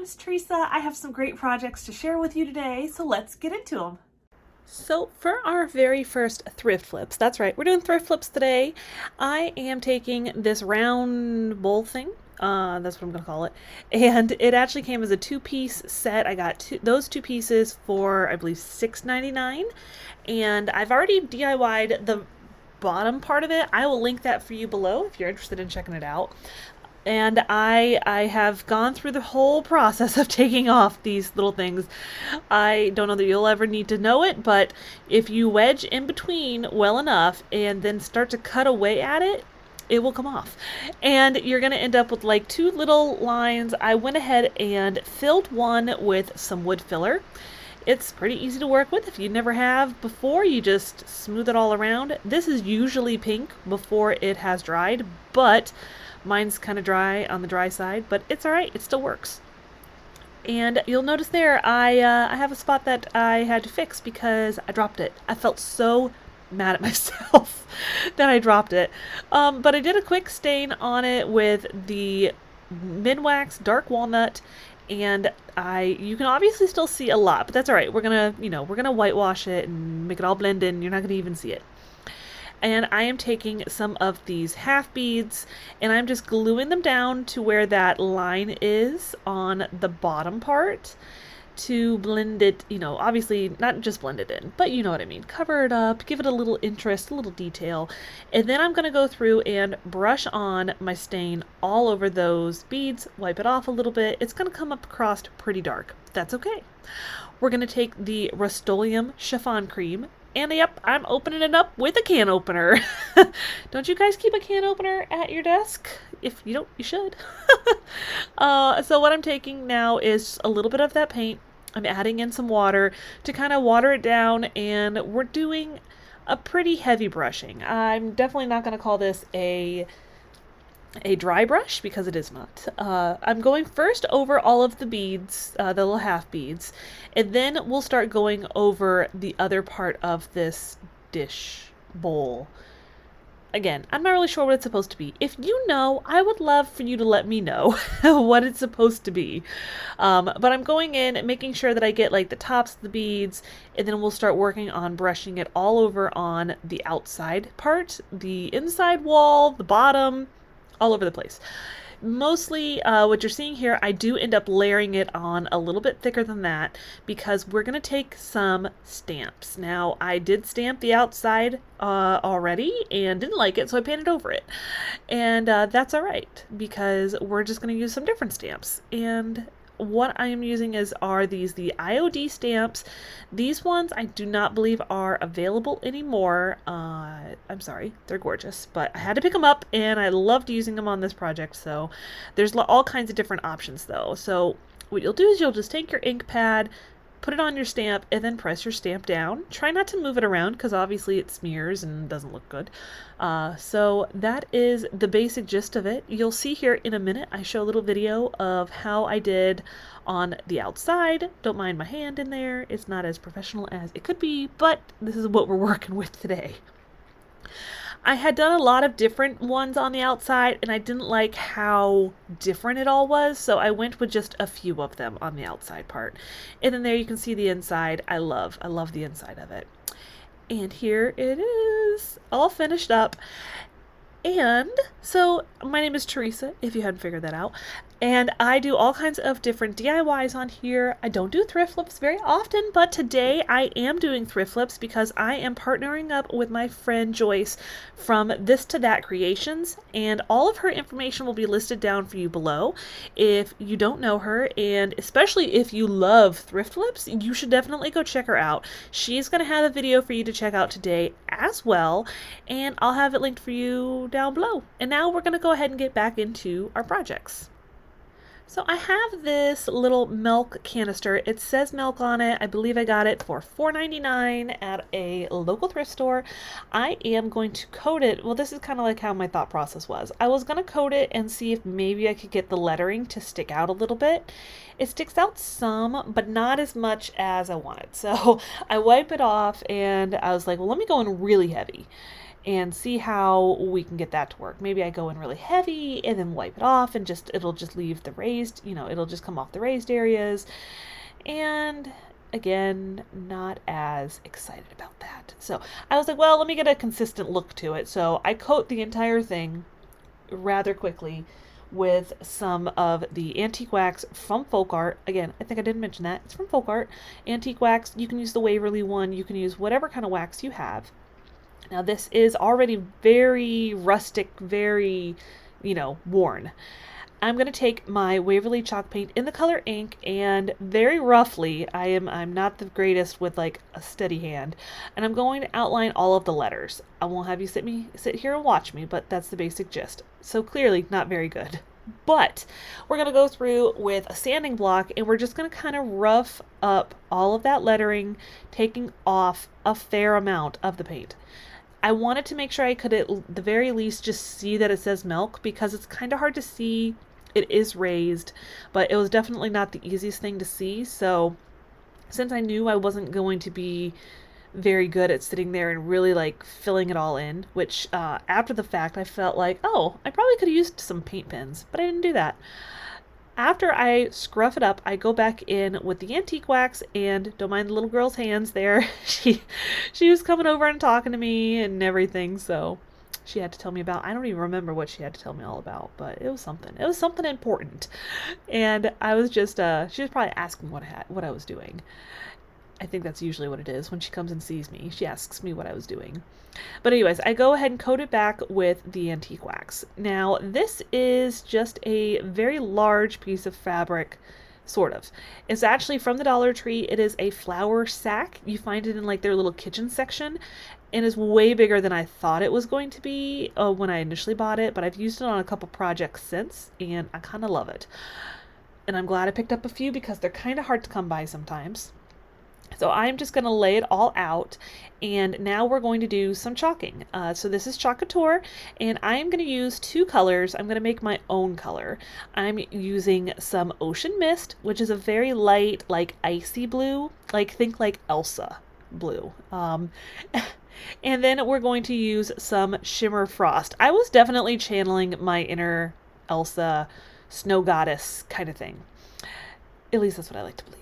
name's Theresa. I have some great projects to share with you today, so let's get into them. So for our very first thrift flips, that's right, we're doing thrift flips today. I am taking this round bowl thing, that's what I'm gonna call it, and it actually came as a two-piece set. I got those two pieces for, I believe, $6.99, and I've already DIY'd the bottom part of it. I will link that for you below if you're interested in checking it out. And I have gone through the whole process of taking off these little things. I don't know that you'll ever need to know it, but if you wedge in between well enough and then start to cut away at it, it will come off. And you're going to end up with like two little lines. I went ahead and filled one with some wood filler. It's pretty easy to work with. If you never have before, you just smooth it all around. This is usually pink before it has dried, but mine's kind of dry on the dry side, but it's all right. It still works. And you'll notice there, I have a spot that I had to fix because I dropped it. I felt so mad at myself that I dropped it. But I did a quick stain on it with the Minwax Dark Walnut, and you can obviously still see a lot, but that's all right. We're gonna whitewash it and make it all blend in. You're not gonna even see it. And I am taking some of these half beads and I'm just gluing them down to where that line is on the bottom part to blend it, obviously not just blend it in, but you know what I mean. Cover it up, give it a little interest, a little detail. And then I'm going to go through and brush on my stain all over those beads, wipe it off a little bit. It's going to come up across pretty dark. That's okay. We're going to take the Rust-Oleum chiffon cream. And yep, I'm opening it up with a can opener. Don't you guys keep a can opener at your desk? If you don't, you should. So what I'm taking now is a little bit of that paint. I'm adding in some water to kind of water it down, and we're doing a pretty heavy brushing. I'm definitely not going to call this a dry brush because it is not. I'm going first over all of the beads, the little half beads, and then we'll start going over the other part of this dish bowl. Again, I'm not really sure what it's supposed to be. If you know, I would love for you to let me know what it's supposed to be. But I'm going in and making sure that I get like the tops of the beads, and then we'll start working on brushing it all over on the outside part, the inside wall, the bottom, all over the place. Mostly what you're seeing here, I do end up layering it on a little bit thicker than that because we're going to take some stamps. Now, I did stamp the outside already and didn't like it, so I painted over it. And that's all right because we're just going to use some different stamps. And what I am using are the IOD stamps. These ones I do not believe are available anymore. I'm sorry, they're gorgeous, but I had to pick them up and I loved using them on this project. So there's all kinds of different options though. So what you'll do is you'll just take your ink pad, put it on your stamp, and then press your stamp down. Try not to move it around because obviously it smears and doesn't look good. So that is the basic gist of it. You'll see here in a minute I show a little video of how I did on the outside. Don't mind my hand in there. It's not as professional as it could be, but this is what we're working with today. I had done a lot of different ones on the outside and I didn't like how different it all was, so I went with just a few of them on the outside part. And then there you can see the inside. I love the inside of it. And here it is, all finished up. And so my name is Theresa, if you hadn't figured that out, and I do all kinds of different DIYs on here. I don't do thrift flips very often, but today I am doing thrift flips because I am partnering up with my friend Joyce from This to That Creations, and all of her information will be listed down for you below. If you don't know her, and especially if you love thrift flips, you should definitely go check her out. She's going to have a video for you to check out today as well, and I'll have it linked for you down below. And now we're going to go ahead and get back into our projects. So I have this little milk canister. It says milk on it. I believe I got it for $4.99 at a local thrift store. I am going to coat it. Well, this is kind of like how my thought process was. I was going to coat it and see if maybe I could get the lettering to stick out a little bit. It sticks out some, but not as much as I wanted. So I wipe it off and I was like, well, let me go in really heavy. and see how we can get that to work. Maybe I go in really heavy and then wipe it off and it'll just leave the raised, it'll just come off the raised areas. And again, not as excited about that. So I was like, well, let me get a consistent look to it. So I coat the entire thing rather quickly with some of the antique wax from Folk Art. Again, I think I didn't mention that. It's from Folk Art. Antique wax, you can use the Waverly one. You can use whatever kind of wax you have. Now this is already very rustic, very, worn. I'm going to take my Waverly chalk paint in the color ink and very roughly, I'm not the greatest with like a steady hand, and I'm going to outline all of the letters. I won't have you sit here and watch me, but that's the basic gist. So clearly not very good. But we're going to go through with a sanding block and we're just going to kind of rough up all of that lettering, taking off a fair amount of the paint. I wanted to make sure I could at the very least just see that it says milk, because it's kind of hard to see. It is raised, but it was definitely not the easiest thing to see. So since I knew I wasn't going to be very good at sitting there and really like filling it all in, which after the fact I felt like, oh, I probably could have used some paint pens, but I didn't do that. After I scruff it up, I go back in with the antique wax, and don't mind the little girl's hands there. She was coming over and talking to me and everything, so she had to tell me about, I don't even remember what she had to tell me all about, but it was something. It was something important. And I was just, she was probably asking what I was doing. I think that's usually what it is. When she comes and sees me, she asks me what I was doing. But anyways, I go ahead and coat it back with the antique wax. Now, this is just a very large piece of fabric, sort of. It's actually from the Dollar Tree. It is a flour sack. You find it in like their little kitchen section, and is way bigger than I thought it was going to be when I initially bought it, but I've used it on a couple projects since, and I kind of love it. And I'm glad I picked up a few because they're kind of hard to come by sometimes. So I'm just going to lay it all out, and now we're going to do some chalking. So this is Chalkateur, and I'm going to use two colors. I'm going to make my own color. I'm using some Ocean Mist, which is a very light, like icy blue, think like Elsa blue. And then we're going to use some Shimmer Frost. I was definitely channeling my inner Elsa snow goddess kind of thing. At least that's what I like to believe.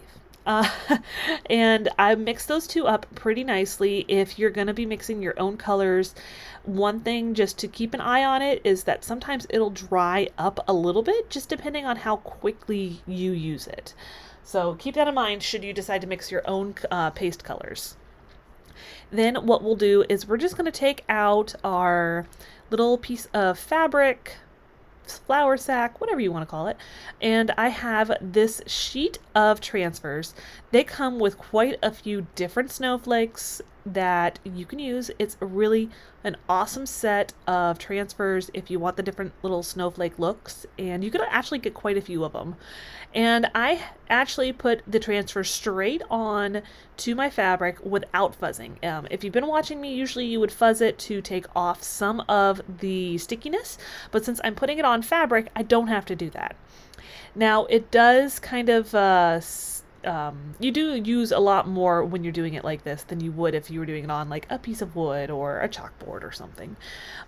And I mixed those two up pretty nicely. If you're going to be mixing your own colors, one thing just to keep an eye on it is that sometimes it'll dry up a little bit, just depending on how quickly you use it. So keep that in mind should you decide to mix your own paste colors. Then what we'll do is we're just going to take out our little piece of fabric, flour sack, whatever you want to call it, and I have this sheet of transfers. They come with quite a few different snowflakes that you can use. It's really an awesome set of transfers if you want the different little snowflake looks, and you could actually get quite a few of them. And I actually put the transfer straight on to my fabric without fuzzing. If you've been watching me, usually you would fuzz it to take off some of the stickiness, but since I'm putting it on fabric, I don't have to do that. Now it does kind of you do use a lot more when you're doing it like this than you would if you were doing it on like a piece of wood or a chalkboard or something.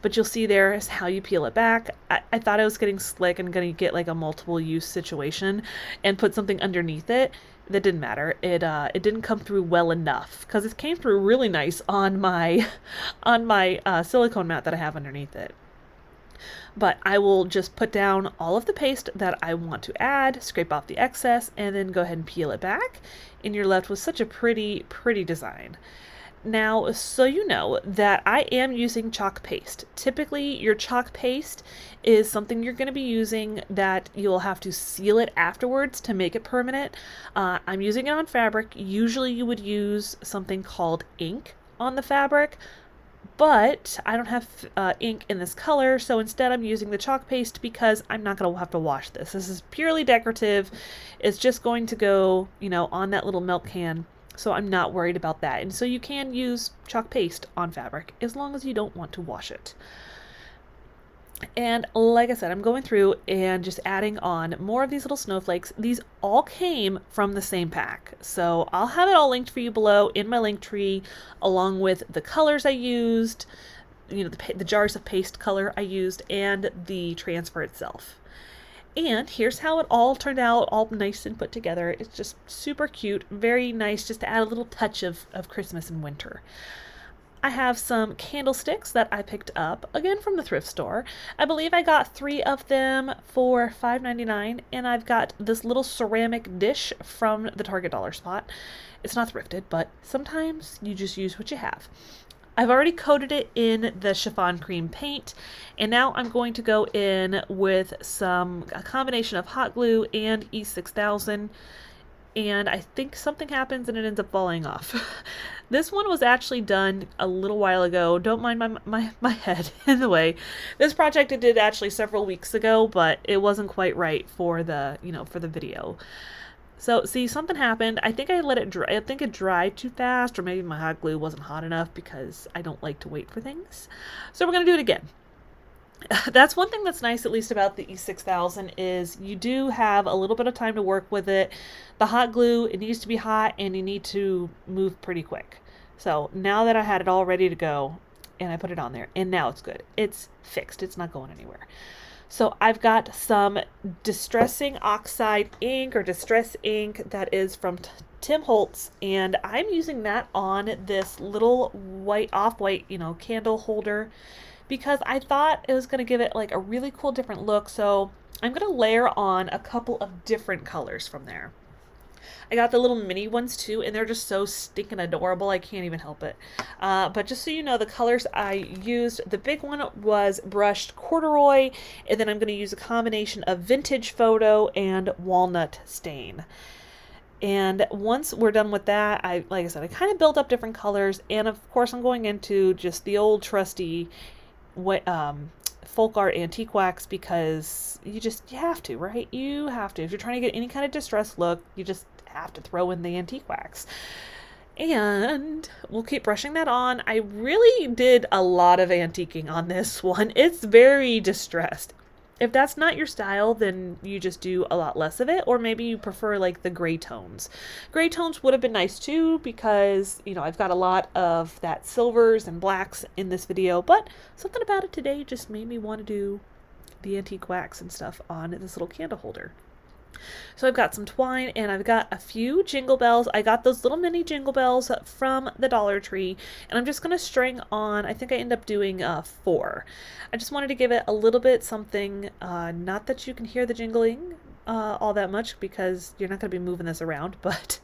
But you'll see there is how you peel it back. I thought I was getting slick and going to get like a multiple use situation and put something underneath it. That didn't matter. It didn't come through well enough because it came through really nice on my silicone mat that I have underneath it. But I will just put down all of the paste that I want to add, scrape off the excess, and then go ahead and peel it back, and you're left with such a pretty, pretty design. Now, so you know that I am using chalk paste. Typically, your chalk paste is something you're going to be using that you'll have to seal it afterwards to make it permanent. I'm using it on fabric. Usually you would use something called ink on the fabric, but I don't have ink in this color, so instead I'm using the chalk paste because I'm not going to have to wash this. This is purely decorative. It's just going to go, on that little milk can, so I'm not worried about that. And so you can use chalk paste on fabric as long as you don't want to wash it. And like I said, I'm going through and just adding on more of these little snowflakes. These all came from the same pack. So I'll have it all linked for you below in my link tree, along with the colors I used, you know, the jars of paste color I used and the transfer itself. And here's how it all turned out, all nice and put together. It's just super cute, very nice, just to add a little touch of Christmas and winter. I have some candlesticks that I picked up, again from the thrift store. I believe I got 3 of them for $5.99, and I've got this little ceramic dish from the Target dollar spot. It's not thrifted, but sometimes you just use what you have. I've already coated it in the chiffon cream paint, and now I'm going to go in with a combination of hot glue and E6000, and I think something happens and it ends up falling off. This one was actually done a little while ago. Don't mind my head in the way. This project I did actually several weeks ago, but it wasn't quite right for the, for the video. So see, something happened. I think I let it dry. I think it dried too fast, or maybe my hot glue wasn't hot enough because I don't like to wait for things. So we're going to do it again. That's one thing that's nice, at least about the E6000, is you do have a little bit of time to work with it. The hot glue, it needs to be hot and you need to move pretty quick. So now that I had it all ready to go and I put it on there, and now it's good. It's fixed. It's not going anywhere. So I've got some Distressing Oxide ink, or Distress ink, that is from Tim Holtz, and I'm using that on this little white, off-white, candle holder, because I thought it was going to give it like a really cool different look. So I'm going to layer on a couple of different colors from there. I got the little mini ones too, and they're just so stinking adorable. I can't even help it. But just so you know, the colors I used, the big one was brushed corduroy, and then I'm going to use a combination of vintage photo and walnut stain. And once we're done with that, like I said, I kind of built up different colors, and of course I'm going into just the old trusty folk art antique wax, because you have to, right? You have to. If you're trying to get any kind of distressed look, you just have to throw in the antique wax. And we'll keep brushing that on. I really did a lot of antiquing on this one. It's very distressed. If that's not your style, then you just do a lot less of it, or maybe you prefer like the gray tones. Gray tones would have been nice too, because I've got a lot of that silvers and blacks in this video, but something about it today just made me want to do the antique wax and stuff on this little candle holder. So I've got some twine, and I've got a few jingle bells. I got those little mini jingle bells from the Dollar Tree, and I'm just going to string on, I think I end up doing 4. I just wanted to give it a little bit something, not that you can hear the jingling all that much, because you're not going to be moving this around, but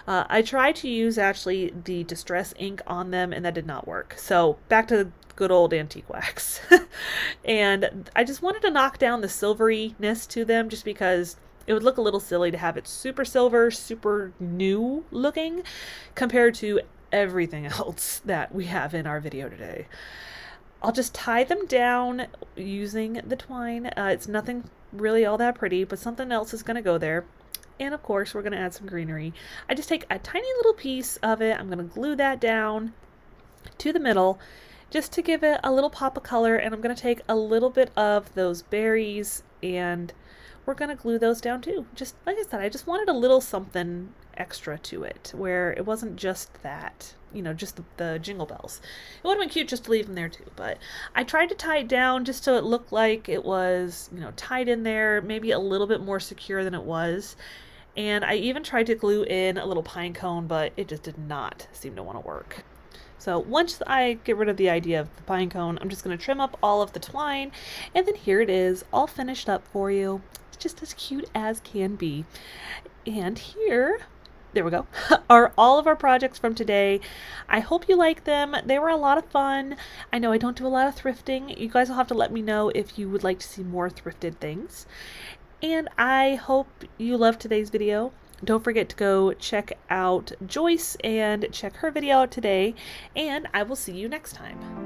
I tried to use actually the Distress ink on them, and that did not work. So back to the good old antique wax. And I just wanted to knock down the silveryness to them, just because it would look a little silly to have it super silver, super new looking, compared to everything else that we have in our video today. I'll just tie them down using the twine. It's nothing really all that pretty, but something else is going to go there. And of course, we're going to add some greenery. I just take a tiny little piece of it. I'm going to glue that down to the middle just to give it a little pop of color. And I'm going to take a little bit of those berries, and we're going to glue those down too. Just like I said, I just wanted a little something extra to it, where it wasn't just that, just the jingle bells. It would have been cute just to leave them there too, but I tried to tie it down just so it looked like it was, tied in there, maybe a little bit more secure than it was. And I even tried to glue in a little pine cone, but it just did not seem to want to work. So once I get rid of the idea of the pine cone, I'm just going to trim up all of the twine, and then here it is, all finished up for you. It's just as cute as can be. And here, there we go, are all of our projects from today. I hope you like them. They were a lot of fun. I know I don't do a lot of thrifting. You guys will have to let me know if you would like to see more thrifted things. And I hope you loved today's video. Don't forget to go check out Joyce and check her video out today. And I will see you next time.